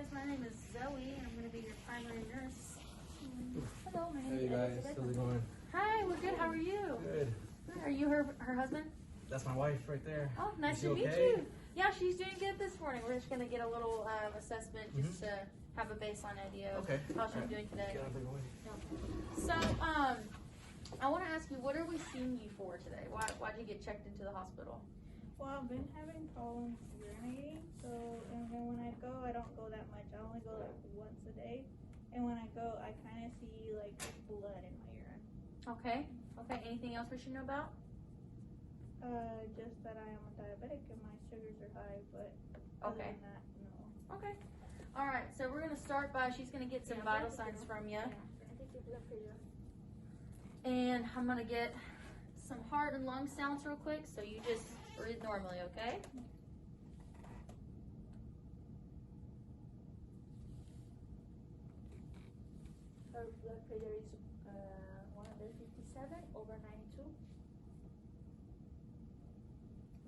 guys, my name is Zoe. I'm going to be your primary nurse. Hello, my name is Hey guys, how's it going? Hi, we're good. How are you? Good. Are you her husband? That's my wife right there. Oh, nice Is to she meet okay? you. Yeah, she's doing good this morning. We're just going to get a little assessment just to have a baseline idea of Okay. how she's doing today. Get out of the way. So, I want to ask you, what are we seeing you for today? Why'd you get checked into the hospital? Well, I've been having problems urinating, so, and then when I go, I don't go that much. I only go like once a day. And when I go, I kind of see like blood in my urine. Okay. Okay. Anything else we should know about? Just that I am a diabetic and my sugars are high, but other Okay. than that, no. Okay. All right. So we're gonna start by she's gonna get some vital signs from you, I think your blood pressure. and I'm gonna get some heart and lung sounds real quick. So you just breathe normally, okay? Her blood pressure is 157 over 92.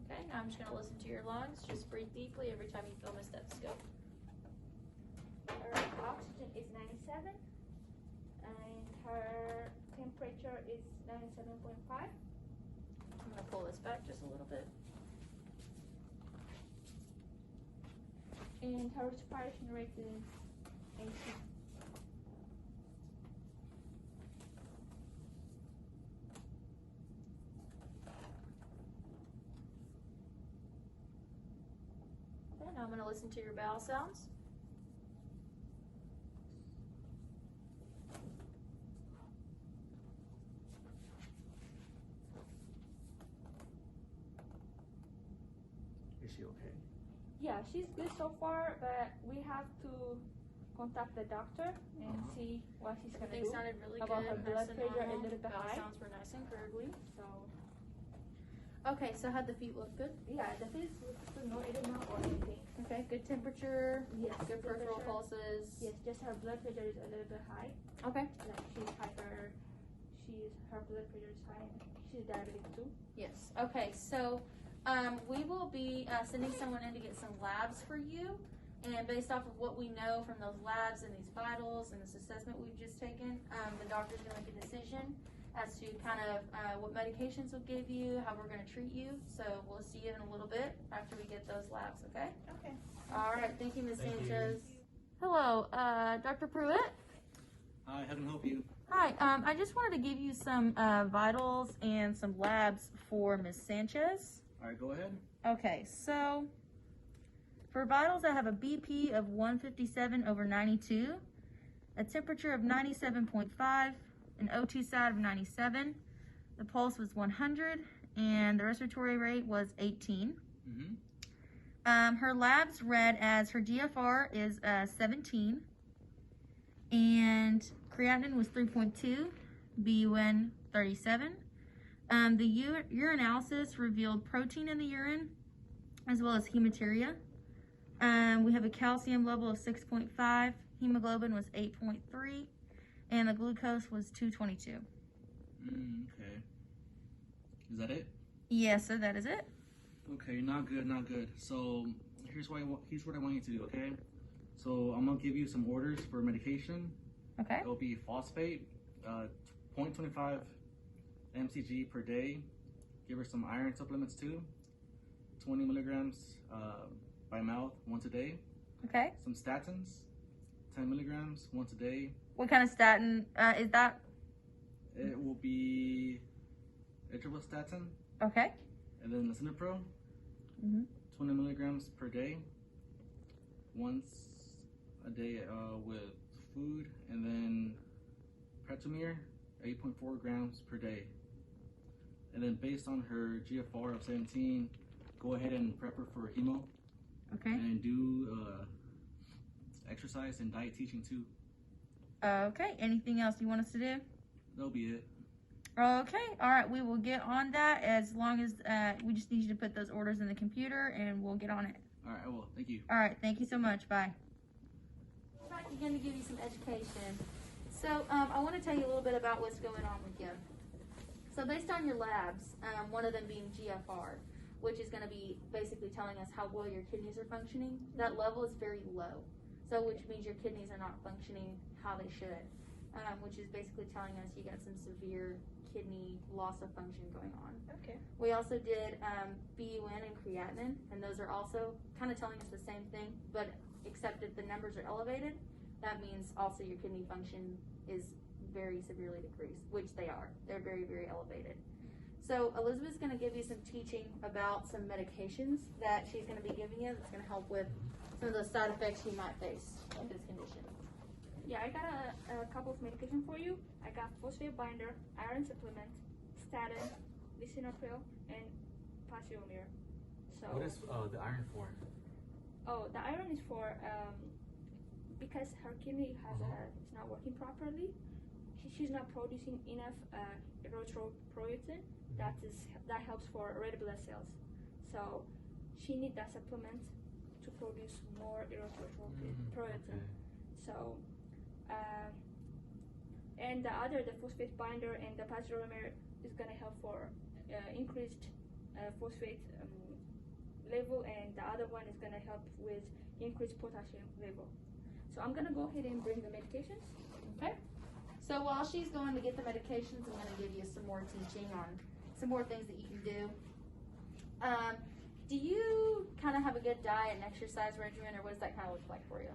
Okay. Now I'm just gonna listen to your lungs. Just breathe deeply every time you feel my stethoscope. Her oxygen is 97, and her temperature is 97.5. I'm gonna pull this back just a little bit. And her respiration rate is 80. Okay. Now I'm gonna listen to your bowel sounds. Is she okay? Yeah, she's good so far, but we have to contact the doctor and see what she's gonna Everything do. sounded really About good. her blood Nice and pressure, a normal. little bit Bowel high. sounds were nice and gurgly. So Okay. So how'd the feet look? Good. yeah, the feels no edema or anything. Okay. Good temperature. Yes. Good peripheral pulses. Yes, just her blood pressure is a little bit high. Okay. Like her blood pressure is high. She's diabetic too. Yes. Okay. So we will be sending someone in to get some labs for you. And based off of what we know from those labs and these vitals and this assessment we've just taken, the doctor's going to make a decision as to kind of what medications we'll give you, how we're going to treat you. So we'll see you in a little bit after we get those labs, okay? Okay. All right. Thank you, Ms. Thank you. Sanchez. Hello, Dr. Pruitt. Hi, how can I help you? Hi, I just wanted to give you some vitals and some labs for Ms. Sanchez. Alright, go ahead. Okay, so for vitals, I have a BP of 157 over 92, a temperature of 97.5, an O2 sat of 97, the pulse was 100, and the respiratory rate was 18. Her labs read as her GFR is 17, and creatinine was 3.2, BUN 37. The urinalysis revealed protein in the urine, as well as hematuria. We have a calcium level of 6.5, hemoglobin was 8.3, and the glucose was 222. Okay. Is that it? Yes, so that is it. Okay, not good, not good. So here's what I want you to do, okay? So I'm gonna give you some orders for medication. Okay. It'll be phosphate, 0.25 mcg per day. Give her some iron supplements too. 20 milligrams by mouth once a day. Okay. Some statins, 10 milligrams once a day. What kind of statin is that? It will be atorvastatin, Okay. and then lisinopril, Mhm. 20 milligrams per day, once a day with food, and then Pretomir, 8.4 grams per day. And then based on her GFR of 17, go ahead and prep her for hemo Okay. and do exercise and diet teaching too. Okay. Anything else you want us to do? That'll be it. Okay. All right. We will get on that as long as we just need you to put those orders in the computer and we'll get on it. All right, I will. Thank you. All right. Thank you so much. Bye. We're back again to give you some education. So I want to tell you a little bit about what's going on with you. So based on your labs, one of them being GFR, which is going to be basically telling us how well your kidneys are functioning, that level is very low. So which means your kidneys are not functioning how they should, which is basically telling us you got some severe kidney loss of function going on. Okay. We also did BUN and creatinine, and those are also kind of telling us the same thing, but except that the numbers are elevated, that means also your kidney function is very severely decreased, which they are. They're very, very elevated. So Elizabeth's going to give you some teaching about some medications that she's going to be giving you that's going to help with some of the side effects you might face with this condition. Yeah, I got a couple of medication for you. I got phosphate binder, iron supplement, statin, lisinopril, and pasomir. So What is the iron for? oh, the iron is for because her kidney has it's not working properly. She's not producing enough erythropoietin. That helps for red blood cells. So she needs that supplement to produce more erythropoietin. Okay. So, and the phosphate binder and the pasomir is gonna help for increased phosphate level, and the other one is gonna help with increased potassium level. So I'm gonna go ahead and bring the medications. Okay. So while she's going to get the medications, I'm going to give you some more teaching on some more things that you can do. Do you kind of have a good diet and exercise regimen, or what does that kind of look like for you?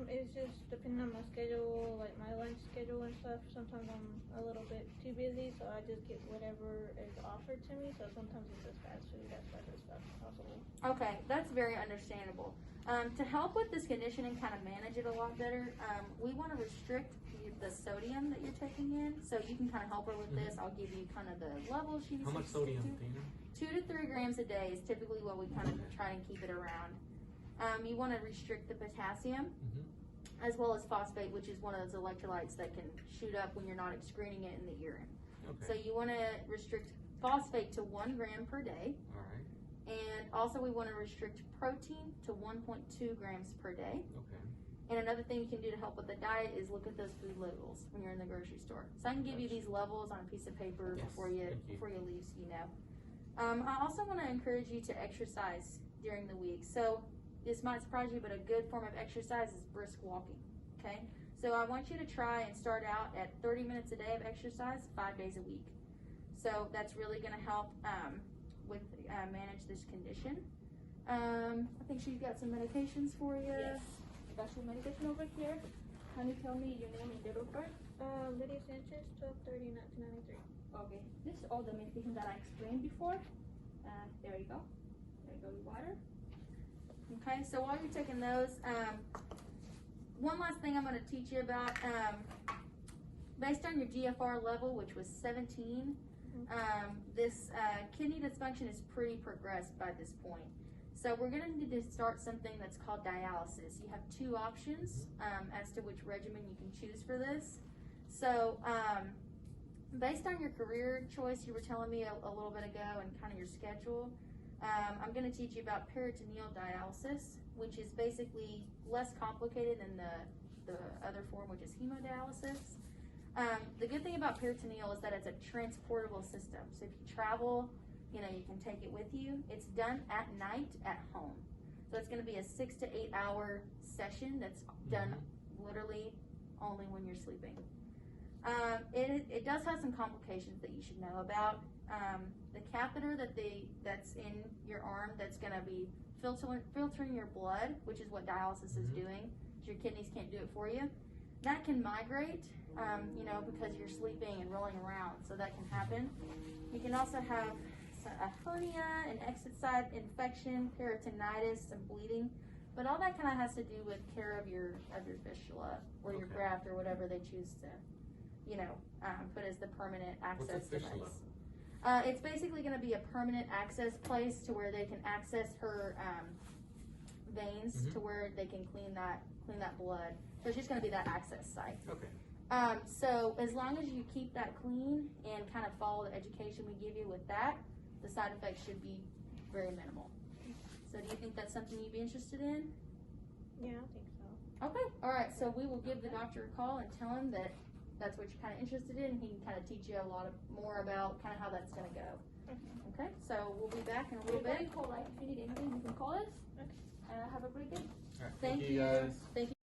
It's just depending on my schedule, like my lunch schedule and stuff. Sometimes I'm a little bit too busy, so I just get whatever is offered to me. So sometimes it's just fast food, as fast as possible. Okay, that's very understandable. To help with this condition and kind of manage it a lot better, we want to restrict the sodium that you're taking in, so you can kind of help her with this. I'll give you kind of the levels she needs How to much stick sodium to. do you know? 2 to 3 grams a day is typically what we kind of try and keep it around. You want to restrict the potassium, as well as phosphate, which is one of those electrolytes that can shoot up when you're not excreting it in the urine. So Okay. you want to restrict phosphate to 1 gram per day. Alright. And also we want to restrict protein to 1.2 grams per day. Okay. And another thing you can do to help with the diet is look at those food labels when you're in the grocery store. So I can give you these levels on a piece of paper Yes, before thank you. leave, so you know. I also want to encourage you to exercise during the week. So this might surprise you, but a good form of exercise is brisk walking. Okay. So I want you to try and start out at 30 minutes a day of exercise, 5 days a week. So that's really going to help with manage this condition. I think she's got some medications for you. Yes. Got your medication over here. Can you tell me your name and date of birth? Lydia Sanchez, 12/30/1993. Okay. This is all the medication that I explained before. There you go. There you go, your water. Okay, so while you're taking those, one last thing I'm going to teach you about, based on your GFR level, which was 17, this kidney dysfunction is pretty progressed by this point. So we're going to need to start something that's called dialysis. You have 2 options as to which regimen you can choose for this. So based on your career choice, you were telling me a little bit ago, and kind of your schedule, I'm going to teach you about peritoneal dialysis, which is basically less complicated than the other form, which is hemodialysis. The good thing about peritoneal is that it's a transportable system. So if you travel, you can take it with you. It's done at night at home. So it's going to be a 6 to 8 hour session that's done literally only when you're sleeping. It does have some complications that you should know about. The catheter that's in your arm that's going to be filtering your blood, which is what dialysis is doing. Your kidneys can't do it for you. That can migrate, because you're sleeping and rolling around, so that can happen. You can also have a hernia, an exit site infection, peritonitis, some bleeding, but all that kind of has to do with care of your fistula or your graft or whatever they choose to, put as the permanent access What's a fistula? device. It's basically going to be a permanent access place to where they can access her veins to where they can clean that blood. So it's just going to be that access site. Okay. So as long as you keep that clean and kind of follow the education we give you with that, the side effects should be very minimal. So do you think that's something you'd be interested in? Yeah, I think so. Okay. All right. So we will give the doctor a call and tell him that that's what you're kind of interested in. He can kind of teach you a lot more about kind of how that's going to go. Okay. So we'll be back in a little bit. Call, if you need anything, you can call us. Okay. Have a great day. Alright. Thank you guys. Thank you.